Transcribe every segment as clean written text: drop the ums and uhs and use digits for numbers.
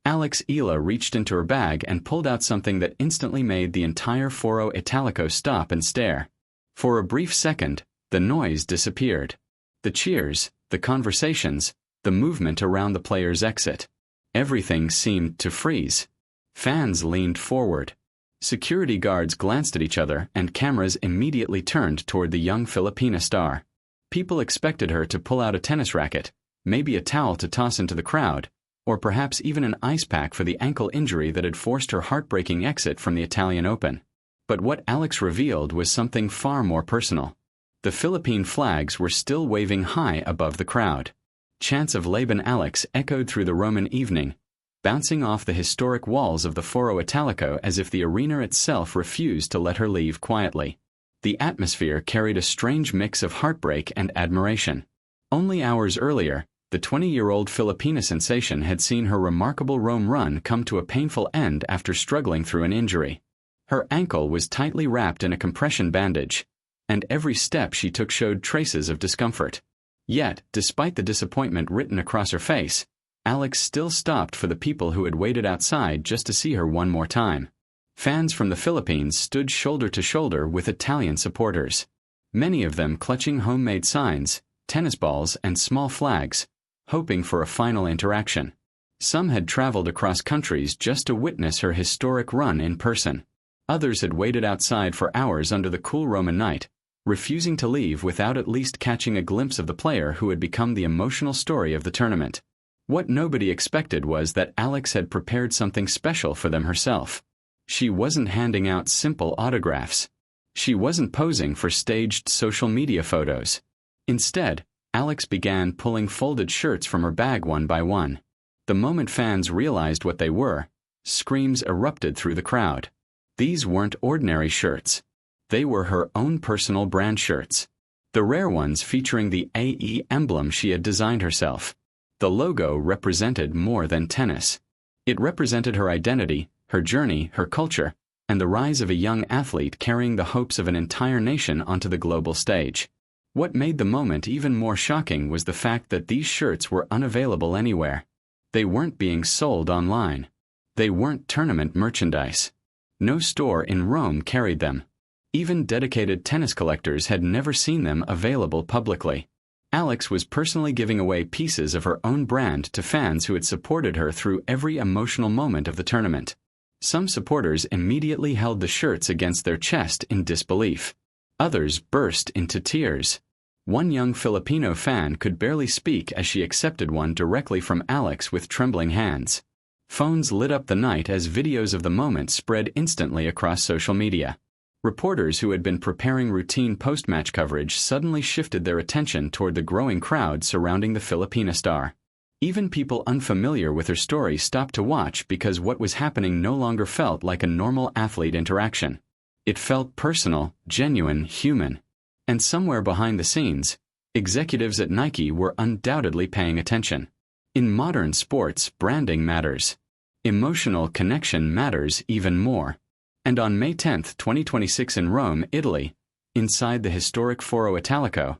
Eala reached into her bag and pulled out something that instantly made the entire Foro Italico stop and stare. For a brief second, the noise disappeared. The cheers, the conversations, the movement around the players' exit. Everything seemed to freeze. Fans leaned forward. Security guards glanced at each other, and cameras immediately turned toward the young Filipina star. People expected her to pull out a tennis racket, maybe a towel to toss into the crowd, or perhaps even an ice pack for the ankle injury that had forced her heartbreaking exit from the Italian Open. But what Alex revealed was something far more personal. The Philippine flags were still waving high above the crowd. Chants of Laban Alex echoed through the Roman evening, bouncing off the historic walls of the Foro Italico as if the arena itself refused to let her leave quietly. The atmosphere carried a strange mix of heartbreak and admiration. Only hours earlier, the 20-year-old Filipina sensation had seen her remarkable Rome run come to a painful end after struggling through an injury. Her ankle was tightly wrapped in a compression bandage, and every step she took showed traces of discomfort. Yet, despite the disappointment written across her face, Alex still stopped for the people who had waited outside just to see her one more time. Fans from the Philippines stood shoulder to shoulder with Italian supporters, many of them clutching homemade signs, tennis balls, and small flags, hoping for a final interaction. Some had traveled across countries just to witness her historic run in person. Others had waited outside for hours under the cool Roman night, refusing to leave without at least catching a glimpse of the player who had become the emotional story of the tournament. What nobody expected was that Alex had prepared something special for them herself. She wasn't handing out simple autographs. She wasn't posing for staged social media photos. Instead, Alex began pulling folded shirts from her bag one by one. The moment fans realized what they were, screams erupted through the crowd. These weren't ordinary shirts. They were her own personal brand shirts. The rare ones featuring the AE emblem she had designed herself. The logo represented more than tennis. It represented her identity, her journey, her culture, and the rise of a young athlete carrying the hopes of an entire nation onto the global stage. What made the moment even more shocking was the fact that these shirts were unavailable anywhere. They weren't being sold online. They weren't tournament merchandise. No store in Rome carried them. Even dedicated tennis collectors had never seen them available publicly. Alex was personally giving away pieces of her own brand to fans who had supported her through every emotional moment of the tournament. Some supporters immediately held the shirts against their chest in disbelief. Others burst into tears. One young Filipino fan could barely speak as she accepted one directly from Alex with trembling hands. Phones lit up the night as videos of the moment spread instantly across social media. Reporters who had been preparing routine post-match coverage suddenly shifted their attention toward the growing crowd surrounding the Filipina star. Even people unfamiliar with her story stopped to watch because what was happening no longer felt like a normal athlete interaction. It felt personal, genuine, human. And somewhere behind the scenes, executives at Nike were undoubtedly paying attention. In modern sports, branding matters. Emotional connection matters even more. And on May 10, 2026 in Rome, Italy, inside the historic Foro Italico,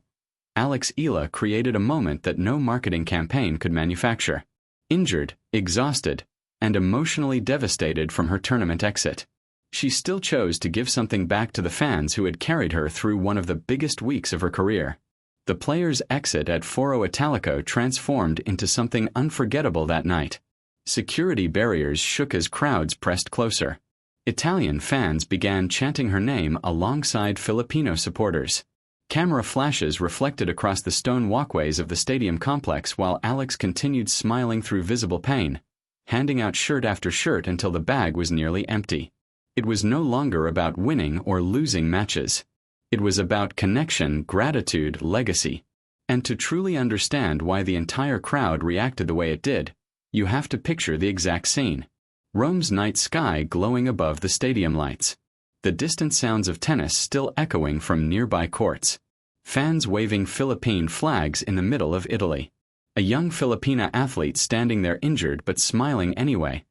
Eala created a moment that no marketing campaign could manufacture. Injured, exhausted, and emotionally devastated from her tournament exit, she still chose to give something back to the fans who had carried her through one of the biggest weeks of her career. The player's exit at Foro Italico transformed into something unforgettable that night. Security barriers shook as crowds pressed closer. Italian fans began chanting her name alongside Filipino supporters. Camera flashes reflected across the stone walkways of the stadium complex while Alex continued smiling through visible pain, handing out shirt after shirt until the bag was nearly empty. It was no longer about winning or losing matches. It was about connection, gratitude, legacy. And to truly understand why the entire crowd reacted the way it did, you have to picture the exact scene. Rome's night sky glowing above the stadium lights. The distant sounds of tennis still echoing from nearby courts. Fans waving Philippine flags in the middle of Italy. A young Filipina athlete standing there injured but smiling anyway,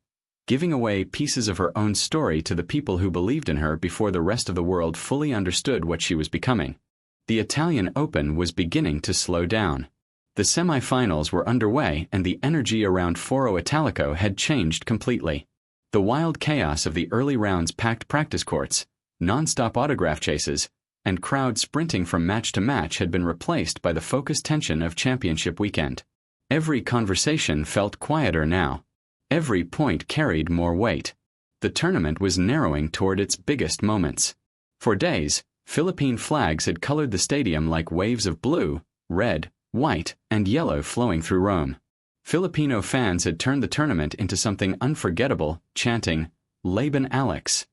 giving away pieces of her own story to the people who believed in her before the rest of the world fully understood what she was becoming. The Italian Open was beginning to slow down. The semifinals were underway and the energy around Foro Italico had changed completely. The wild chaos of the early rounds packed practice courts, non-stop autograph chases, and crowds sprinting from match to match had been replaced by the focused tension of championship weekend. Every conversation felt quieter now. Every point carried more weight. The tournament was narrowing toward its biggest moments. For days, Philippine flags had colored the stadium like waves of blue, red, white, and yellow flowing through Rome. Filipino fans had turned the tournament into something unforgettable, chanting, "Laban Alex,"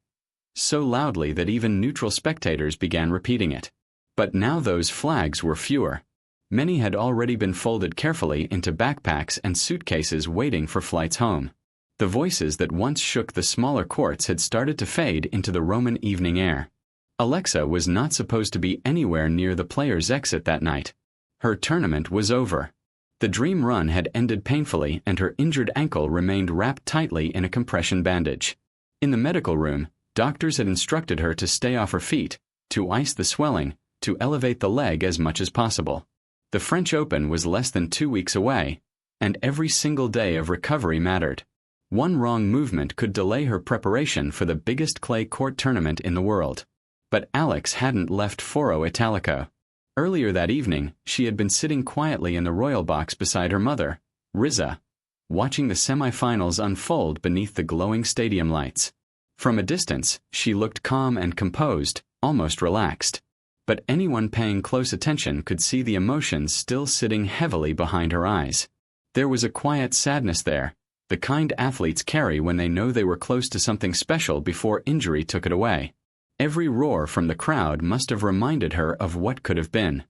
so loudly that even neutral spectators began repeating it. But now those flags were fewer. Many had already been folded carefully into backpacks and suitcases waiting for flights home. The voices that once shook the smaller courts had started to fade into the Roman evening air. Alexa was not supposed to be anywhere near the players' exit that night. Her tournament was over. The dream run had ended painfully and her injured ankle remained wrapped tightly in a compression bandage. In the medical room, doctors had instructed her to stay off her feet, to ice the swelling, to elevate the leg as much as possible. The French Open was less than 2 weeks away, and every single day of recovery mattered. One wrong movement could delay her preparation for the biggest clay court tournament in the world. But Alex hadn't left Foro Italico. Earlier that evening, she had been sitting quietly in the royal box beside her mother, Riza, watching the semifinals unfold beneath the glowing stadium lights. From a distance, she looked calm and composed, almost relaxed. But anyone paying close attention could see the emotions still sitting heavily behind her eyes. There was a quiet sadness there, the kind athletes carry when they know they were close to something special before injury took it away. Every roar from the crowd must have reminded her of what could have been.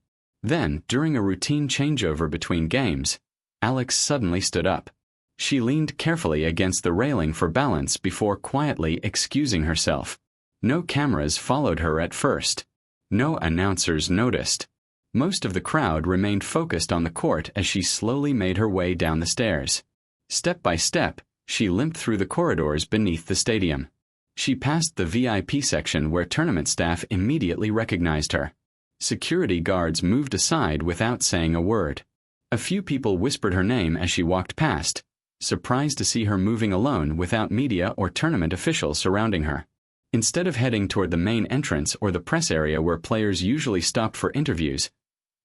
Then, during a routine changeover between games, Alex suddenly stood up. She leaned carefully against the railing for balance before quietly excusing herself. No cameras followed her at first. No announcers noticed. Most of the crowd remained focused on the court as she slowly made her way down the stairs. Step by step, she limped through the corridors beneath the stadium. She passed the VIP section where tournament staff immediately recognized her. Security guards moved aside without saying a word. A few people whispered her name as she walked past, surprised to see her moving alone without media or tournament officials surrounding her. Instead of heading toward the main entrance or the press area where players usually stopped for interviews,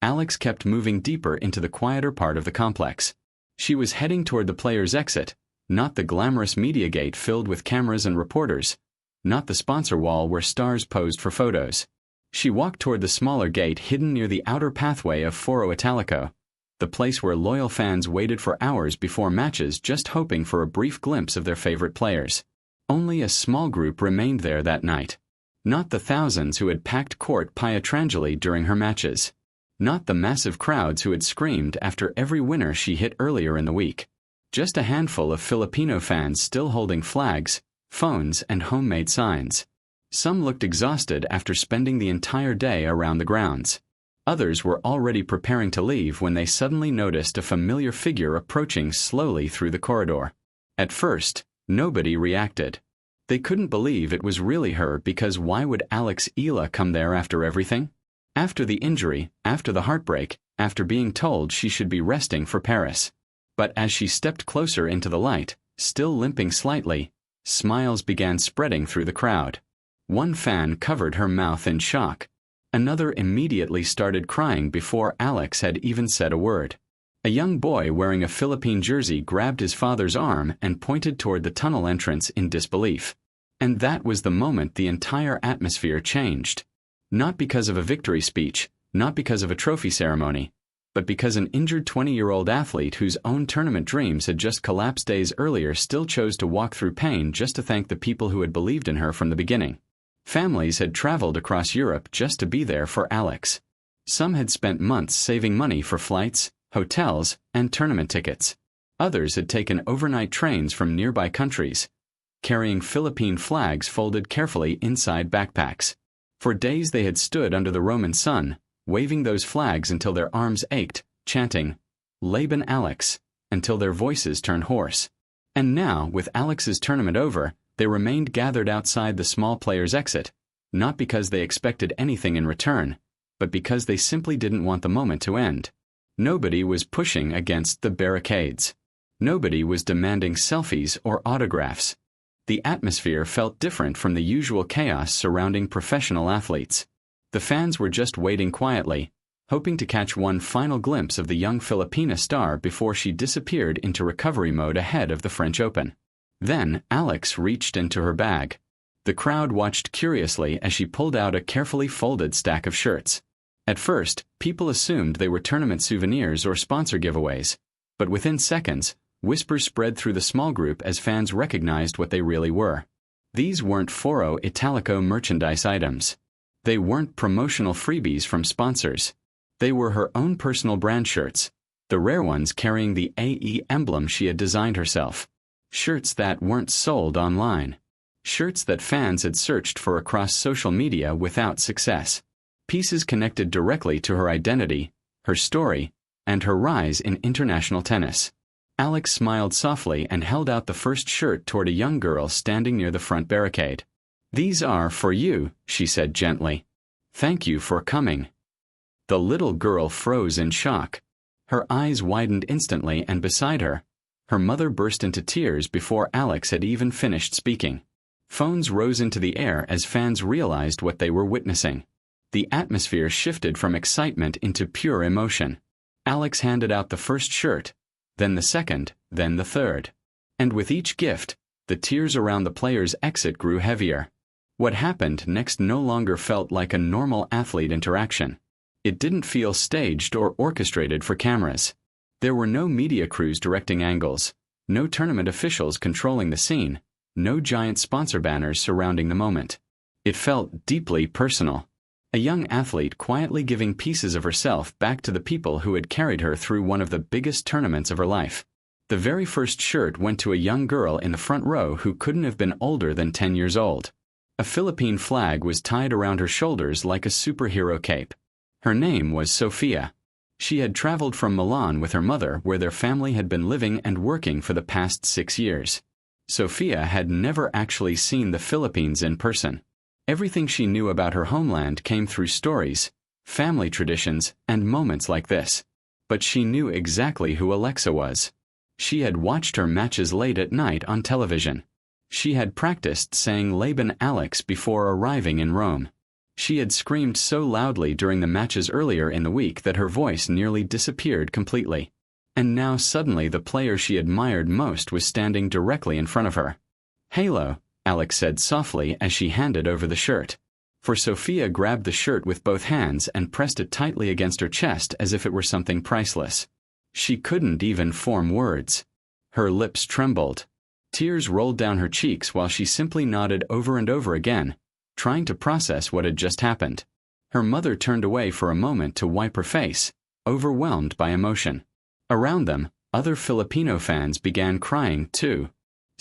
Alex kept moving deeper into the quieter part of the complex. She was heading toward the players' exit, not the glamorous media gate filled with cameras and reporters, not the sponsor wall where stars posed for photos. She walked toward the smaller gate hidden near the outer pathway of Foro Italico, the place where loyal fans waited for hours before matches just hoping for a brief glimpse of their favorite players. Only a small group remained there that night. Not the thousands who had packed court Pietrangeli during her matches. Not the massive crowds who had screamed after every winner she hit earlier in the week. Just a handful of Filipino fans still holding flags, phones, and homemade signs. Some looked exhausted after spending the entire day around the grounds. Others were already preparing to leave when they suddenly noticed a familiar figure approaching slowly through the corridor. At first, nobody reacted. They couldn't believe it was really her because why would Eala come there after everything? After the injury, after the heartbreak, after being told she should be resting for Paris. But as she stepped closer into the light, still limping slightly, smiles began spreading through the crowd. One fan covered her mouth in shock. Another immediately started crying before Alex had even said a word. A young boy wearing a Philippine jersey grabbed his father's arm and pointed toward the tunnel entrance in disbelief. And that was the moment the entire atmosphere changed. Not because of a victory speech, not because of a trophy ceremony, but because an injured 20-year-old athlete whose own tournament dreams had just collapsed days earlier still chose to walk through pain just to thank the people who had believed in her from the beginning. Families had traveled across Europe just to be there for Alex. Some had spent months saving money for flights, hotels, and tournament tickets. Others had taken overnight trains from nearby countries, carrying Philippine flags folded carefully inside backpacks. For days they had stood under the Roman sun, waving those flags until their arms ached, chanting, "Laban Alex," until their voices turned hoarse. And now, with Alex's tournament over, they remained gathered outside the small players' exit, not because they expected anything in return, but because they simply didn't want the moment to end. Nobody was pushing against the barricades. Nobody was demanding selfies or autographs. The atmosphere felt different from the usual chaos surrounding professional athletes. The fans were just waiting quietly, hoping to catch one final glimpse of the young Filipina star before she disappeared into recovery mode ahead of the French Open. Then, Alex reached into her bag. The crowd watched curiously as she pulled out a carefully folded stack of shirts. At first, people assumed they were tournament souvenirs or sponsor giveaways, but within seconds, whispers spread through the small group as fans recognized what they really were. These weren't Foro Italico merchandise items. They weren't promotional freebies from sponsors. They were her own personal brand shirts, the rare ones carrying the AE emblem she had designed herself. Shirts that weren't sold online. Shirts that fans had searched for across social media without success. Pieces connected directly to her identity, her story, and her rise in international tennis. Alex smiled softly and held out the first shirt toward a young girl standing near the front barricade. "These are for you," she said gently. "Thank you for coming." The little girl froze in shock. Her eyes widened instantly, and beside her, her mother burst into tears before Alex had even finished speaking. Phones rose into the air as fans realized what they were witnessing. The atmosphere shifted from excitement into pure emotion. Alex handed out the first shirt, then the second, then the third. And with each gift, the tears around the player's exit grew heavier. What happened next no longer felt like a normal athlete interaction. It didn't feel staged or orchestrated for cameras. There were no media crews directing angles, no tournament officials controlling the scene, no giant sponsor banners surrounding the moment. It felt deeply personal. A young athlete quietly giving pieces of herself back to the people who had carried her through one of the biggest tournaments of her life. The very first shirt went to a young girl in the front row who couldn't have been older than 10 years old. A Philippine flag was tied around her shoulders like a superhero cape. Her name was Sophia. She had traveled from Milan with her mother, where their family had been living and working for the past 6 years. Sophia had never actually seen the Philippines in person. Everything she knew about her homeland came through stories, family traditions, and moments like this. But she knew exactly who Alexa was. She had watched her matches late at night on television. She had practiced saying Laban Alex before arriving in Rome. She had screamed so loudly during the matches earlier in the week that her voice nearly disappeared completely. And now suddenly the player she admired most was standing directly in front of her. "Halo," Alex said softly as she handed over the shirt. For Sophia grabbed the shirt with both hands and pressed it tightly against her chest as if it were something priceless. She couldn't even form words. Her lips trembled. Tears rolled down her cheeks while she simply nodded over and over again, trying to process what had just happened. Her mother turned away for a moment to wipe her face, overwhelmed by emotion. Around them, other Filipino fans began crying too.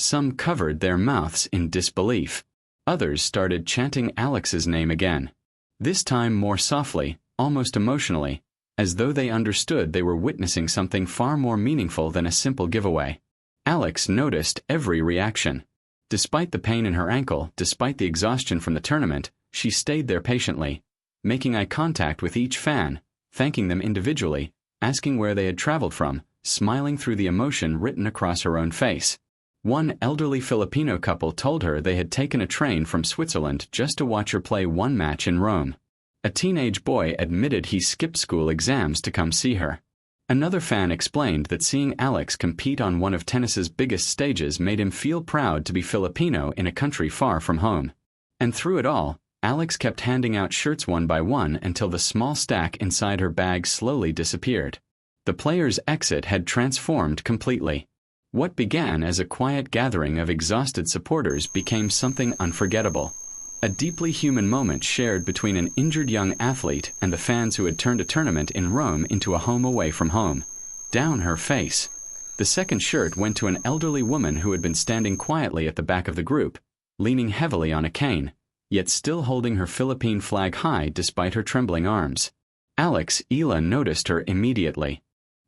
Some covered their mouths in disbelief. Others started chanting Alex's name again. This time more softly, almost emotionally, as though they understood they were witnessing something far more meaningful than a simple giveaway. Alex noticed every reaction. Despite the pain in her ankle, despite the exhaustion from the tournament, she stayed there patiently, making eye contact with each fan, thanking them individually, asking where they had traveled from, smiling through the emotion written across her own face. One elderly Filipino couple told her they had taken a train from Switzerland just to watch her play one match in Rome. A teenage boy admitted he skipped school exams to come see her. Another fan explained that seeing Alex compete on one of tennis's biggest stages made him feel proud to be Filipino in a country far from home. And through it all, Alex kept handing out shirts one by one until the small stack inside her bag slowly disappeared. The player's exit had transformed completely. What began as a quiet gathering of exhausted supporters became something unforgettable. A deeply human moment shared between an injured young athlete and the fans who had turned a tournament in Rome into a home away from home. Down her face. The second shirt went to an elderly woman who had been standing quietly at the back of the group, leaning heavily on a cane, yet still holding her Philippine flag high despite her trembling arms. Eala noticed her immediately.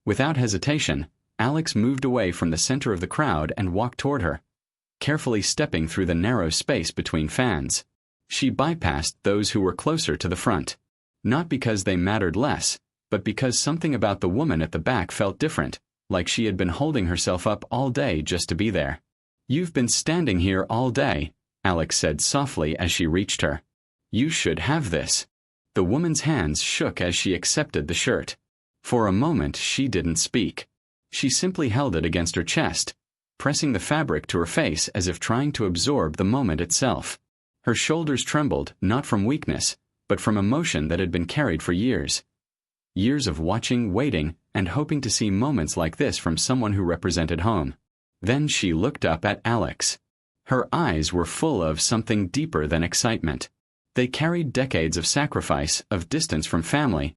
Without hesitation, Alex moved away from the center of the crowd and walked toward her, carefully stepping through the narrow space between fans. She bypassed those who were closer to the front, not because they mattered less, but because something about the woman at the back felt different, like she had been holding herself up all day just to be there. "You've been standing here all day," Alex said softly as she reached her. "You should have this." The woman's hands shook as she accepted the shirt. For a moment she didn't speak. She simply held it against her chest, pressing the fabric to her face as if trying to absorb the moment itself. Her shoulders trembled, not from weakness, but from emotion that had been carried for years. Years of watching, waiting, and hoping to see moments like this from someone who represented home. Then she looked up at Alex. Her eyes were full of something deeper than excitement. They carried decades of sacrifice, of distance from family,